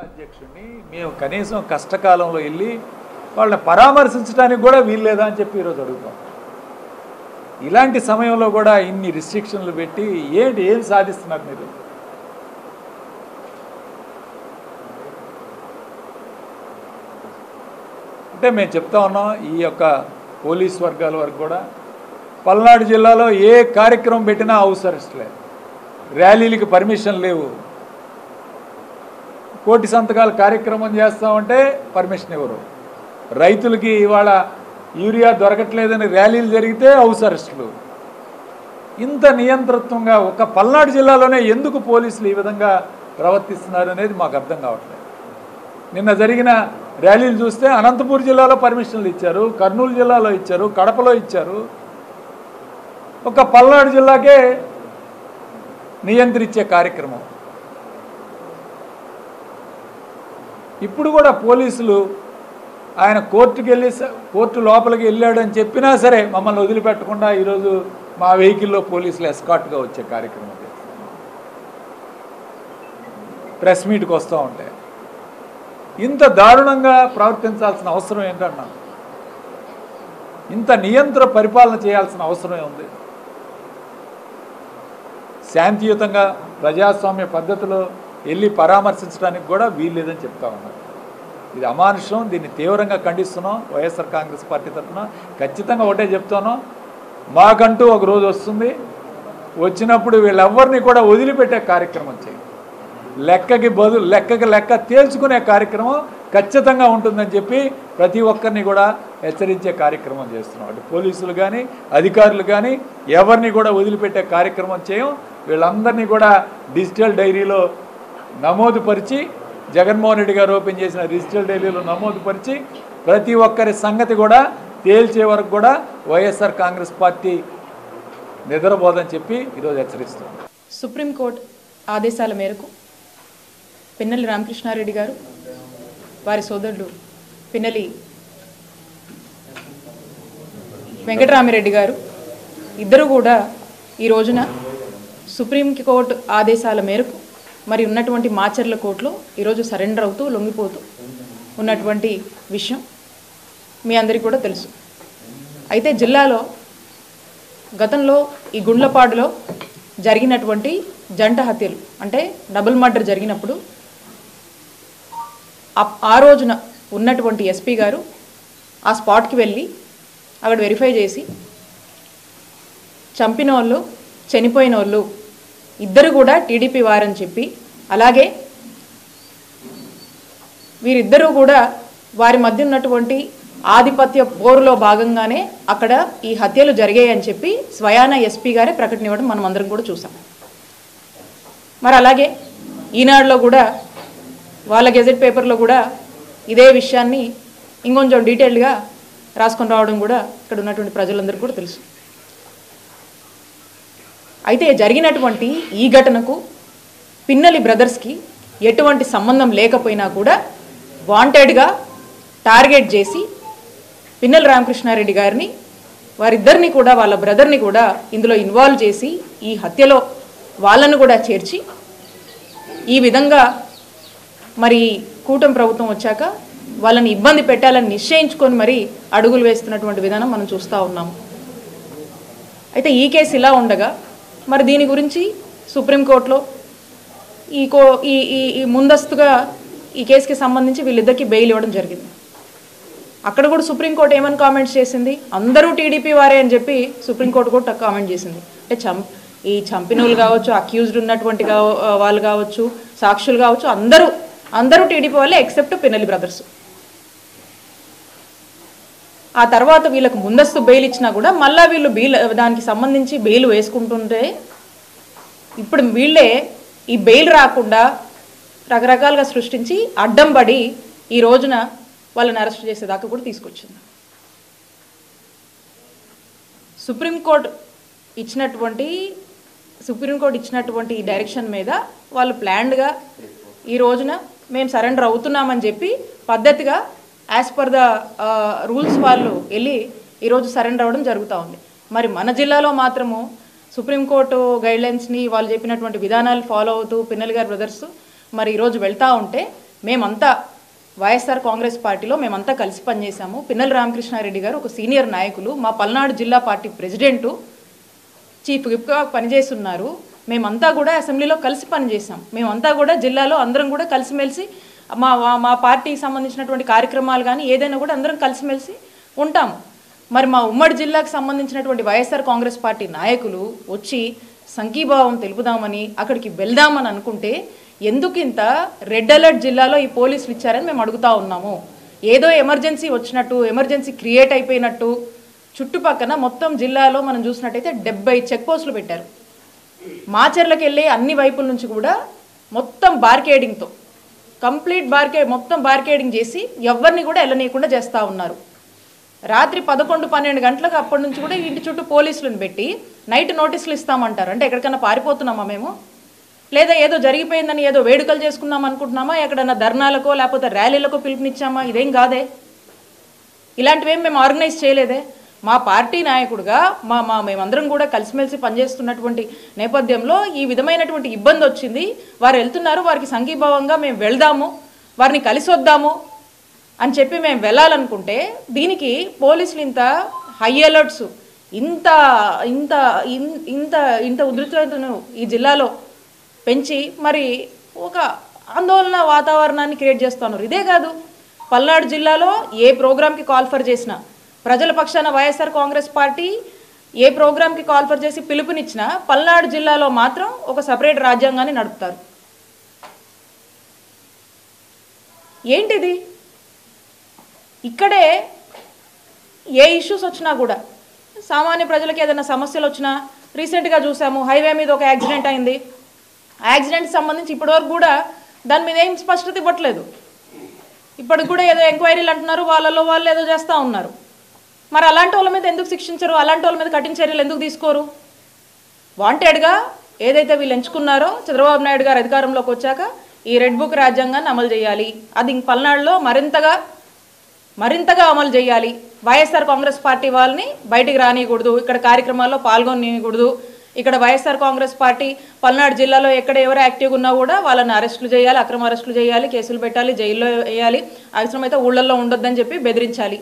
అధ్యక్షుడిని మేము కనీసం కష్టకాలంలో వెళ్ళి వాళ్ళని పరామర్శించడానికి కూడా వీల్లేదా అని చెప్పి ఈరోజు అడుగుతాం. ఇలాంటి సమయంలో కూడా ఇన్ని రిస్ట్రిక్షన్లు పెట్టి ఏం సాధిస్తున్నారు మీరు? అంటే మేము చెప్తా ఉన్నాం, ఈ యొక్క పోలీస్ వర్గాల వరకు కూడా పల్నాడు జిల్లాలో ఏ కార్యక్రమం పెట్టినా హౌస్ అరెస్ట్లే, ర్యాలీలకి పర్మిషన్ లేవు, కోటి సంతకాల కార్యక్రమం చేస్తామంటే పర్మిషన్ ఇవ్వరు, రైతులకి ఇవాళ యూరియా దొరకట్లేదని ర్యాలీలు జరిగితే హౌస్ అరెస్టులు. ఇంత నియంతృత్వంగా ఒక పల్నాడు జిల్లాలోనే ఎందుకు పోలీసులు ఈ విధంగా ప్రవర్తిస్తున్నారు అనేది మాకు అర్థం కావట్లేదు. నిన్న జరిగిన ర్యాలీలు చూస్తే అనంతపూర్ జిల్లాలో పర్మిషన్లు ఇచ్చారు, కర్నూలు జిల్లాలో ఇచ్చారు, కడపలో ఇచ్చారు, ఒక పల్నాడు జిల్లాకే నియంత్రించే కార్యక్రమం. ఇప్పుడు కూడా పోలీసులు ఆయన కోర్టు లోపలికి వెళ్ళాడని చెప్పినా సరే మమ్మల్ని వదిలిపెట్టకుండా ఈరోజు మా వెహికల్లో పోలీసులు ఎస్కాట్గా వచ్చే కార్యక్రమం చేస్తారు. ప్రెస్ మీట్కి వస్తూ ఉంటే ఇంత దారుణంగా ప్రవర్తించాల్సిన అవసరం ఏంటన్నా? ఇంత నియంత్రణ పరిపాలన చేయాల్సిన అవసరమే ఉంది. శాంతియుతంగా ప్రజాస్వామ్య పద్ధతిలో వెళ్ళి పరామర్శించడానికి కూడా వీల్లేదని చెప్తా ఉన్నారు. ఇది అమానుషం, దీన్ని తీవ్రంగా ఖండిస్తున్నాం. వైఎస్ఆర్ కాంగ్రెస్ పార్టీ తరఫున ఖచ్చితంగా ఒకటే చెప్తాను, మాకంటూ ఒక రోజు వస్తుంది, వచ్చినప్పుడు వీళ్ళెవ్వరిని కూడా వదిలిపెట్టే కార్యక్రమం చేయండి, లెక్కకి లెక్క తేల్చుకునే కార్యక్రమం ఖచ్చితంగా ఉంటుందని చెప్పి ప్రతి ఒక్కరిని కూడా హెచ్చరించే కార్యక్రమం చేస్తున్నాం. అటు పోలీసులు కానీ అధికారులు కానీ ఎవరిని కూడా వదిలిపెట్టే కార్యక్రమం చేయం. వీళ్ళందరినీ కూడా డిజిటల్ డైరీలో నమోదుపరిచి, జగన్మోహన్ రెడ్డి గారు ఓపెన్ చేసిన డిజిటల్ డైరీలో నమోదుపరిచి ప్రతి ఒక్కరి సంగతి కూడా తేల్చే వరకు కూడా వైఎస్ఆర్ కాంగ్రెస్ పార్టీ నిద్రపోదని చెప్పి ఈరోజు హెచ్చరిస్తున్నాం. సుప్రీంకోర్టు ఆదేశాల మేరకు పిన్నెల్లి రామకృష్ణారెడ్డి గారు, వారి సోదరుడు పిన్నెల్లి వెంకటరామిరెడ్డి గారు ఇద్దరు కూడా ఈ రోజున సుప్రీంకోర్టు ఆదేశాల మేరకు మరి ఉన్నటువంటి మాచర్ల కోర్టులో ఈరోజు సరెండర్ అవుతూ లొంగిపోతూ ఉన్నటువంటి విషయం మీ అందరికీ కూడా తెలుసు. అయితే జిల్లాలో గతంలో ఈ గుండ్లపాడులో జరిగినటువంటి జంట హత్యలు అంటే డబుల్ మర్డర్ జరిగినప్పుడు ఆ రోజున ఉన్నటువంటి ఎస్పీ గారు ఆ స్పాట్కి వెళ్ళి అక్కడ వెరిఫై చేసి చంపిన వాళ్ళు చనిపోయిన వాళ్ళు ఇద్దరు కూడా టీడీపీ వారని చెప్పి, అలాగే వీరిద్దరూ కూడా వారి మధ్య ఉన్నటువంటి ఆధిపత్య పోరులో భాగంగానే అక్కడ ఈ హత్యలు జరిగాయని చెప్పి స్వయాన ఎస్పీ గారే ప్రకటన ఇవ్వడం మనం అందరం కూడా చూసాం. మరి అలాగే ఈనాడులో కూడా వాళ్ళ గెజెట్ పేపర్లో కూడా ఇదే విషయాన్ని ఇంకొంచెం డీటెయిల్డ్గా రాసుకొని రావడం కూడా ఇక్కడ ఉన్నటువంటి ప్రజలందరికీ కూడా తెలుసు. అయితే జరిగినటువంటి ఈ ఘటనకు పిన్నెల్లి బ్రదర్స్కి ఎటువంటి సంబంధం లేకపోయినా కూడా వాంటెడ్గా టార్గెట్ చేసి పిన్నెల్లి రామకృష్ణారెడ్డి గారిని, వారిద్దరిని కూడా, వాళ్ళ బ్రదర్ని కూడా ఇందులో ఇన్వాల్వ్ చేసి ఈ హత్యలో వాళ్ళను కూడా చేర్చి ఈ విధంగా మరి కూటమి ప్రభుత్వం వచ్చాక వాళ్ళని ఇబ్బంది పెట్టాలని నిశ్చయించుకొని మరి అడుగులు వేస్తున్నటువంటి విధానం మనం చూస్తూ ఉన్నాము. అయితే ఈ కేసు ఇలా ఉండగా మరి దీని గురించి సుప్రీంకోర్టులో ఈ ముందస్తుగా ఈ కేసుకి సంబంధించి వీళ్ళిద్దరికీ బెయిల్ ఇవ్వడం జరిగింది. అక్కడ కూడా సుప్రీంకోర్టు ఏమని కామెంట్స్ చేసింది? అందరూ టీడీపీ వారే అని చెప్పి సుప్రీంకోర్టు కూడా కామెంట్ చేసింది. అంటే ఈ చంపిన వాళ్ళు కావచ్చు, అక్యూజ్డ్ ఉన్నటువంటి వాళ్ళు కావచ్చు, సాక్షులు కావచ్చు, అందరూ టీడీపీ వాళ్ళే ఎక్సెప్ట్ పిన్నెల్లి బ్రదర్స్. ఆ తర్వాత వీళ్ళకు ముందస్తు బెయిల్ ఇచ్చినా కూడా మళ్ళీ వీళ్ళు దానికి సంబంధించి బెయిల్ వేసుకుంటుంటే ఇప్పుడు వీళ్ళే ఈ బెయిల్ రాకుండా రకరకాలుగా సృష్టించి అడ్డం పడి ఈ రోజున వాళ్ళని అరెస్ట్ చేసేదాకా కూడా తీసుకొచ్చింది. సుప్రీంకోర్టు ఇచ్చినటువంటి ఈ డైరెక్షన్ మీద వాళ్ళు ప్లాన్డ్గా ఈ రోజున మేము సరెండర్ అవుతున్నామని చెప్పి పద్ధతిగా యాజ్ పర్ ద రూల్స్ వాళ్ళు వెళ్ళి ఈరోజు సరెండర్ అవ్వడం జరుగుతూ ఉంది. మరి మన జిల్లాలో మాత్రము సుప్రీంకోర్టు గైడ్లైన్స్ని వాళ్ళు చెప్పినటువంటి విధానాలు ఫాలో అవుతూ పిన్నెల్లి గారి బ్రదర్స్ మరి ఈరోజు వెళ్తూ ఉంటే మేమంతా వైఎస్ఆర్ కాంగ్రెస్ పార్టీలో మేమంతా కలిసి పనిచేశాము. పిన్నెల రామకృష్ణారెడ్డి గారు ఒక సీనియర్ నాయకులు, మా పల్నాడు జిల్లా పార్టీ ప్రెసిడెంటు, చీఫ్ విప్గా పనిచేస్తున్నారు. మేమంతా కూడా అసెంబ్లీలో కలిసి పనిచేసాం. మేమంతా కూడా జిల్లాలో అందరం కూడా కలిసిమెలిసి మా పార్టీకి సంబంధించినటువంటి కార్యక్రమాలు కానీ ఏదైనా కూడా అందరం కలిసిమెలిసి ఉంటాము. మరి మా ఉమ్మడి జిల్లాకు సంబంధించినటువంటి వైఎస్ఆర్ కాంగ్రెస్ పార్టీ నాయకులు వచ్చి సంఘీభావం తెలుపుదామని అక్కడికి వెళ్దామని అనుకుంటే ఎందుకు ఇంత రెడ్ అలర్ట్ జిల్లాలో ఈ పోలీసులు ఇచ్చారని మేము అడుగుతా ఉన్నాము. ఏదో ఎమర్జెన్సీ వచ్చినట్టు, ఎమర్జెన్సీ క్రియేట్ అయిపోయినట్టు చుట్టుపక్కన మొత్తం జిల్లాలో మనం చూసినట్టయితే 70 చెక్ పోస్టులు పెట్టారు. మాచర్లకు వెళ్ళే అన్ని వైపుల నుంచి కూడా మొత్తం బార్కేడింగ్తో కంప్లీట్ మొత్తం బార్కేడింగ్ చేసి ఎవరిని కూడా వెళ్ళనీయకుండా చేస్తూ ఉన్నారు. రాత్రి 11-12 గంటలకు అప్పటి నుంచి కూడా ఇంటి చుట్టూ పోలీసులను పెట్టి నైట్ నోటీసులు ఇస్తామంటారు. అంటే ఎక్కడికైనా పారిపోతున్నామా మేము? లేదా ఏదో జరిగిపోయిందని ఏదో వేడుకలు చేసుకున్నాం అనుకుంటున్నామా? ఎక్కడన్నా ధర్నాలకో లేకపోతే ర్యాలీలకో పిలుపునిచ్చామా? ఇదేం కాదే. ఇలాంటివేం మేము ఆర్గనైజ్ చేయలేదే. మా పార్టీ నాయకుడిగా మేమందరం కూడా కలిసిమెలిసి పనిచేస్తున్నటువంటి నేపథ్యంలో ఈ విధమైనటువంటి ఇబ్బంది వచ్చింది. వారు వెళ్తున్నారు, వారికి సంఘీభావంగా మేము వెళ్దాము, వారిని కలిసి వద్దాము అని చెప్పి మేము వెళ్ళాలనుకుంటే దీనికి పోలీసులు ఇంత హై అలర్ట్స్, ఇంత ఇంత ఇంత ఇంత ఉధృతను ఈ జిల్లాలో పెంచి మరి ఒక ఆందోళన వాతావరణాన్ని క్రియేట్ చేస్తున్నారు. ఇదే కాదు, పల్నాడు జిల్లాలో ఏ ప్రోగ్రామ్కి కాల్ఫర్ చేసినా, ప్రజల పక్షాన వైఎస్ఆర్ కాంగ్రెస్ పార్టీ ఏ ప్రోగ్రామ్కి కాల్ఫర్ చేసి పిలుపునిచ్చినా పల్నాడు జిల్లాలో మాత్రం ఒక సపరేట్ రాజ్యాంగాన్ని నడుపుతారు. ఏంటిది? ఇక్కడే ఏ ఇష్యూస్ వచ్చినా కూడా, సామాన్య ప్రజలకు ఏదైనా సమస్యలు వచ్చినా, రీసెంట్గా చూసాము హైవే మీద ఒక యాక్సిడెంట్ అయింది. ఆ యాక్సిడెంట్కి సంబంధించి ఇప్పటివరకు కూడా దాని మీద ఏం స్పష్టత ఇవ్వట్లేదు. ఇప్పటికి కూడా ఏదో ఎంక్వైరీలు అంటున్నారు, వాళ్ళలో వాళ్ళు ఏదో చేస్తూ ఉన్నారు. మరి అలాంటి వాళ్ళ మీద ఎందుకు శిక్షించరు? అలాంటి వాళ్ళ మీద కఠిన చర్యలు ఎందుకు తీసుకోరు? వాంటెడ్గా ఏదైతే వీళ్ళు ఎంచుకున్నారో చంద్రబాబు నాయుడు గారు అధికారంలోకి వచ్చాక ఈ రెడ్ బుక్ రాజ్యాంగాన్ని అమలు చేయాలి. అది పల్నాడులో మరింతగా అమలు చేయాలి. వైఎస్ఆర్ కాంగ్రెస్ పార్టీ వాళ్ళని బయటికి రానియకూడదు, ఇక్కడ కార్యక్రమాల్లో పాల్గొనకూడదు. ఇక్కడ వైఎస్ఆర్ కాంగ్రెస్ పార్టీ పల్నాడు జిల్లాలో ఎక్కడ ఎవరు యాక్టివ్గా ఉన్నా కూడా వాళ్ళని అరెస్టులు చేయాలి, అక్రమ అరెస్టులు చేయాలి, కేసులు పెట్టాలి, జైల్లో వేయాలి, అవసరమైతే ఊళ్ళల్లో ఉండొద్దని చెప్పి బెదిరించాలి.